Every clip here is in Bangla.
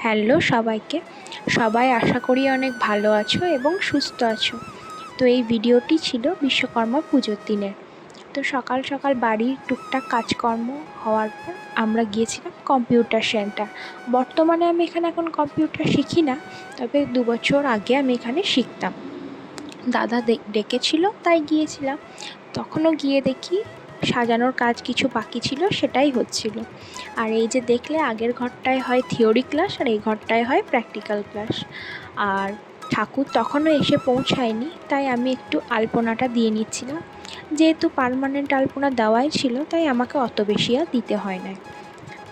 হ্যালো সবাইকে। সবাই আশা করি অনেক ভালো আছো এবং সুস্থ আছো। তো এই ভিডিওটি ছিল বিশ্বকর্মা পুজোর দিনের। তো সকাল সকাল বাড়ির টুকটাক কাজকর্ম হওয়ার পর আমরা গিয়েছিলাম কম্পিউটার সেন্টার। বর্তমানে আমি এখানে এখন কম্পিউটার শিখি না, তবে 2 বছর আগে আমি এখানে শিখতাম। দাদা ডেকেছিল তাই গিয়েছিলাম। তখনও গিয়ে দেখি সাজানোর কাজ কিছু বাকি ছিল, সেটাই হচ্ছিল। আর এই যে দেখলে, আগের ঘরটায় হয় থিওরি ক্লাস আর এই ঘরটায় হয় প্র্যাকটিক্যাল ক্লাস। আর ঠাকুর তখনও এসে পৌঁছায়নি, তাই আমি একটু আলপনাটা দিয়ে নিচ্ছিলাম। যেহেতু পার্মানেন্ট আলপনা দেওয়াই ছিল, তাই আমাকে অত বেশি আর দিতে হয় না।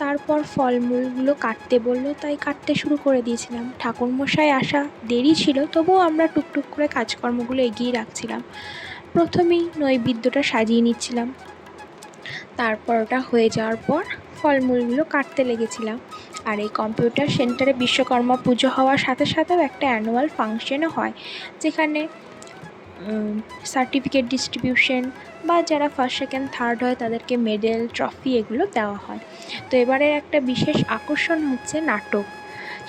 তারপর ফলমূলগুলো কাটতে বললো, তাই কাটতে শুরু করে দিয়েছিলাম। ঠাকুরমশাই আসা দেরি ছিল, তবুও আমরা টুকটুক করে কাজকর্মগুলো এগিয়ে রাখছিলাম। প্রথমেই নৈবেদ্যটা সাজিয়ে নিচ্ছিলাম, তারপর ওটা হয়ে যাওয়ার পর ফলমূলগুলো কাটতে লেগেছিলাম। আর এই কম্পিউটার সেন্টারে বিশ্বকর্মা পুজো হওয়ার সাথে সাথেও একটা অ্যানুয়াল ফাংশনও হয়, যেখানে সার্টিফিকেট ডিস্ট্রিবিউশন বা যারা ফার্স্ট সেকেন্ড থার্ড হয় তাদেরকে মেডেল, ট্রফি এগুলো দেওয়া হয়। তো এবারের একটা বিশেষ আকর্ষণ হচ্ছে নাটক।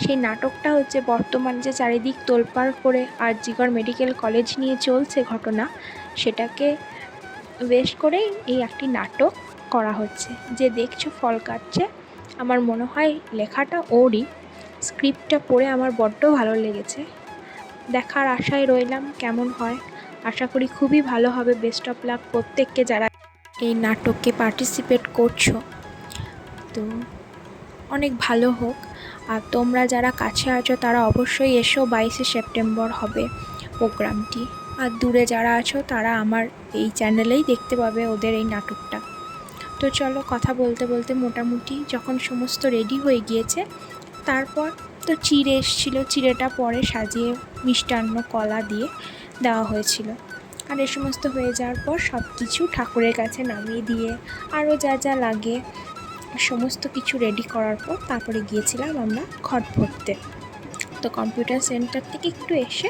সেই নাটকটা হচ্ছে, বর্তমান যে চারিদিক তোলপাড় করে আরজিকর মেডিকেল কলেজ নিয়ে চলছে ঘটনা, সেটাকে বেশ করেই এই একটি নাটক করা হচ্ছে। যে দেখছো ফল কাটছে, আমার মনে হয় লেখাটা ওরই। স্ক্রিপ্টটা পড়ে আমার বড্ড ভালো লেগেছে। দেখার আশায় রইলাম কেমন হয়। আশা করি খুবই ভালো হবে। বেস্ট অফ লাক প্রত্যেককে যারা এই নাটকে পার্টিসিপেট করছো। তো অনেক ভালো হোক। আর তোমরা যারা কাছে আছো তারা অবশ্যই এসো। 22শে সেপ্টেম্বর হবে প্রোগ্রামটি। আর দূরে যারা আছো তারা আমার এই চ্যানেলেই দেখতে পাবে ওদের এই নাটকটা। তো চলো, কথা বলতে বলতে মোটামুটি যখন সমস্ত রেডি হয়ে গিয়েছে, তারপর তো চিড়ে এসেছিলো। চিড়েটা পরে সাজিয়ে মিষ্টান্ন কলা দিয়ে দেওয়া হয়েছিল। আর এ সমস্ত হয়ে যাওয়ার পর সব কিছু ঠাকুরের কাছে নামিয়ে দিয়ে আরও যা যা লাগে সমস্ত কিছু রেডি করার পর তারপরে গিয়েছিলাম আমরা ঘট ভরতে। তো কম্পিউটার সেন্টার থেকে একটু এসে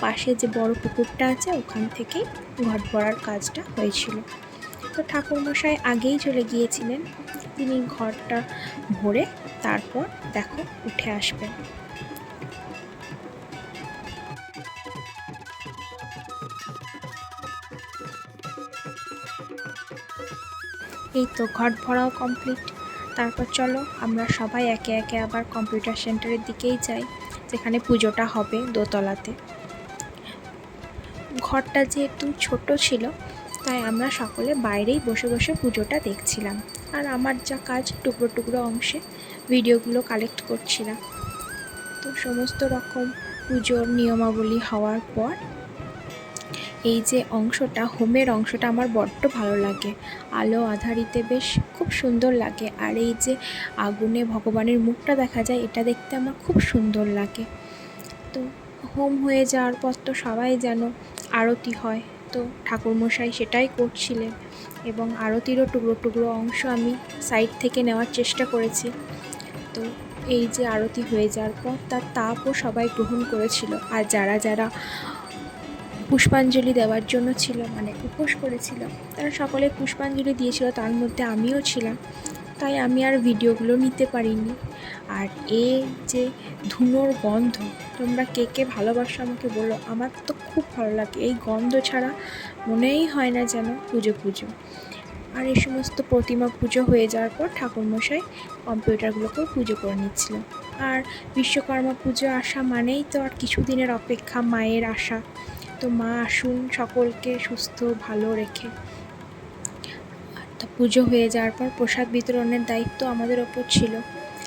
পাশে যে বড় পুকুরটা আছে ওখান থেকেই ঘট ভরার কাজটা হয়েছিল। তো ঠাকুরমশাই আগেই চলে গিয়েছিলেন, তিনি ঘরটা ভরে তারপর দেখো উঠে আসবেন। এই তো ঘট ভরাও কমপ্লিট। তারপর চলো আমরা সবাই একে একে আবার কম্পিউটার সেন্টারের দিকেই যাই, যেখানে পুজোটা হবে দোতলাতে। ঘরটা যেহেতু ছোট ছিল, তাই আমরা সকলে বাইরেই বসে বসে পুজোটা দেখছিলাম। আর আমার যা কাজ, টুকরো টুকরো অংশে ভিডিওগুলো কালেক্ট করছিলাম। তো সমস্ত রকম পুজোর নিয়মাবলী হওয়ার পর এই যে অংশটা, হোমের অংশটা আমার বড্ড ভালো লাগে। আলো আঁধারিতে বেশ খুব সুন্দর লাগে। আর এই যে আগুনে ভগবানের মুখটা দেখা যায়, এটা দেখতে আমার খুব সুন্দর লাগে। তো হোম হয়ে যাওয়ার পর তো সবাই যেন আরতি হয়, তো ঠাকুরমশাই সেটাই করছিলেন। এবং আরতিরও টুকরো টুকরো অংশ আমি সাইড থেকে নেওয়ার চেষ্টা করেছি। তো এই যে আরতি হয়ে যাওয়ার পর তার তাপও সবাই গ্রহণ করেছিল। আর যারা যারা পুষ্পাঞ্জলি দেওয়ার জন্য ছিল, মানে উপোস করেছিল, তারা সকলে পুষ্পাঞ্জলি দিয়েছিল, তার মধ্যে আমিও ছিলাম। তাই আমি আর ভিডিওগুলো নিতে পারিনি। আর এই যে ধুনোর গন্ধ, তোমরা কে কে ভালোবাসো আমাকে বলো। আমার তো খুব ভালো লাগে, এই গন্ধ ছাড়া মনেই হয় না যেন পুজো পুজো। আর এই সমস্ত প্রতিমা পুজো হয়ে যাওয়ার পর ঠাকুরমশাই কম্পিউটারগুলোকেও পুজো করে নিচ্ছিল। আর বিশ্বকর্মা পুজো আসা মানেই তো আর কিছুদিনের অপেক্ষা, মায়ের আশা। তো মা আসুন সকলকে সুস্থ ভালো রেখে। তো পুজো হয়ে যাওয়ার পর প্রসাদ বিতরণের দায়িত্ব আমাদের ওপর ছিল।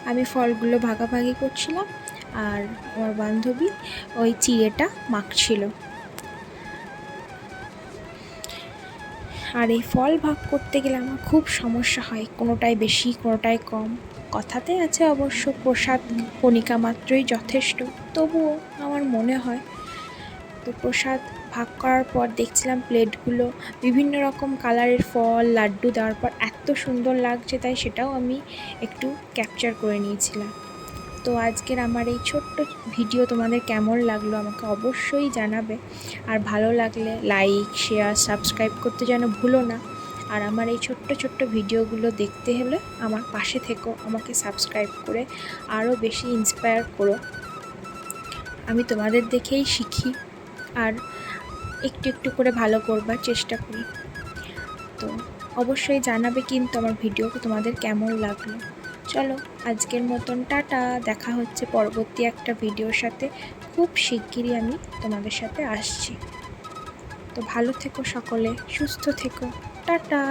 আমি ফলগুলো ভাগাভাগি করছিলাম, আর আমার বান্ধবী ওই চিড়েটা মাখছিল। আর এই ফল ভাগ করতে গেলে আমার খুব সমস্যা হয়, কোনোটাই বেশি কোনোটাই কম। কথাতে আছে অবশ্য প্রসাদ কণিকা মাত্রই যথেষ্ট, তবুও আমার মনে হয়। তো প্রসাদ ভাগ করার পর দেখছিলাম প্লেটগুলো বিভিন্ন রকম কালারের ফল লাড্ডু দেওয়ার পর এত সুন্দর লাগছে, তাই সেটাও আমি একটু ক্যাপচার করে নিয়েছিলাম। তো আজকের আমার এই ছোট্ট ভিডিও তোমাদের কেমন লাগলো আমাকে অবশ্যই জানাবে। আর ভালো লাগলে লাইক, শেয়ার, সাবস্ক্রাইব করতে যেন ভুলো না। আর আমার এই ছোট্ট ছোট্ট ভিডিওগুলো দেখতে হলে আমার পাশে থেকো, আমাকে সাবস্ক্রাইব করে আরও বেশি ইন্সপায়ার করো। আমি তোমাদের দেখেই শিখি আর একটু একটু করে ভালো করবার চেষ্টা করি। তো অবশ্যই জানাবে কিন্তু আমার ভিডিও তোমাদের কেমন লাগলো। চলো আজকের মতন টাটা, দেখা হচ্ছে পরবর্তী একটা ভিডিওর সাথে। খুব শিগগিরই আমি তোমাদের সাথে আসছি। তো ভালো থেকো সকলে, সুস্থ থেকো, টাটা।